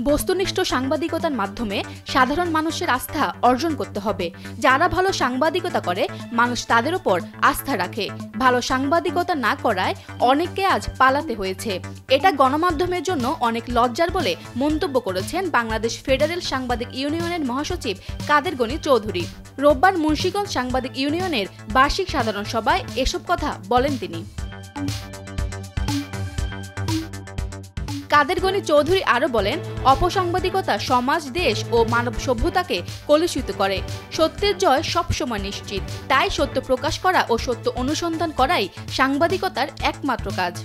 বস্তুনিষ্ঠ সাংবাদিকতার মাধ্যমে সাধারণ মানুষের আস্থা অর্জন করতে হবে। যারা ভালো সাংবাদিকতা করে মানুষ তাদের উপর আস্থা রাখে। ভালো সাংবাদিকতা না করায় অনেককে আজ পালাতে হয়েছে। এটা গণমাধ্যমের জন্য অনেক লজ্জার বলে মন্তব্য করেছেন বাংলাদেশ ফেডারেল সাংবাদিক ইউনিয়নের মহাসচিব কাদের গনি চৌধুরী। রোববার মুন্সিগঞ্জ সাংবাদিক ইউনিয়নের বার্ষিক সাধারণ সভায় এসব কথা বলেন তিনি। কাদের গনি চৌধুরী আরও বলেন, অপসাংবাদিকতা সমাজ, দেশ ও মানব সভ্যতাকে কলুষিত করে। সত্যের জয় সবসময় নিশ্চিত। তাই সত্য প্রকাশ করা ও সত্য অনুসন্ধান করাই সাংবাদিকতার একমাত্র কাজ।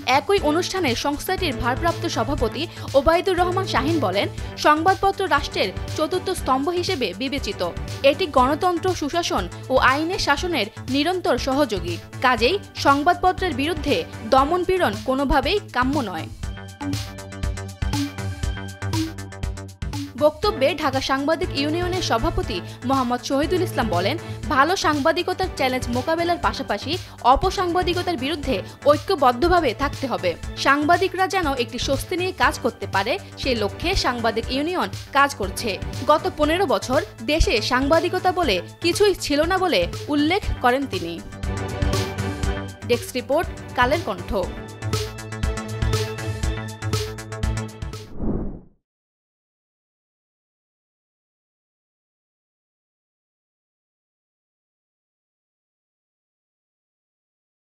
একই অনুষ্ঠানে সংস্থাটির ভারপ্রাপ্ত সভাপতি ওবায়দুর রহমান শাহীন বলেন, সংবাদপত্র রাষ্ট্রের চতুর্থ স্তম্ভ হিসেবে বিবেচিত। এটি গণতন্ত্র, সুশাসন ও আইনের শাসনের নিরন্তর সহযোগী। কাজেই সংবাদপত্রের বিরুদ্ধে দমন-পীড়ন কোনোভাবেই কাম্য নয়। বক্তব্যে ঢাকা সাংবাদিক ইউনিয়নের সভাপতি মোহাম্মদ শহীদুল ইসলাম বলেন, ভালো সাংবাদিকতার চ্যালেঞ্জ মোকাবেলার পাশাপাশি অপসাংবাদিকতার বিরুদ্ধে ঐক্যবদ্ধভাবে থাকতে হবে। সাংবাদিকরা যেন একটি স্বস্তি নিয়ে কাজ করতে পারে, সেই লক্ষ্যে সাংবাদিক ইউনিয়ন কাজ করছে। গত 15 বছর দেশে সাংবাদিকতা বলে কিছুই ছিল না বলে উল্লেখ করেন তিনি। Desk report, Kaler Kantho.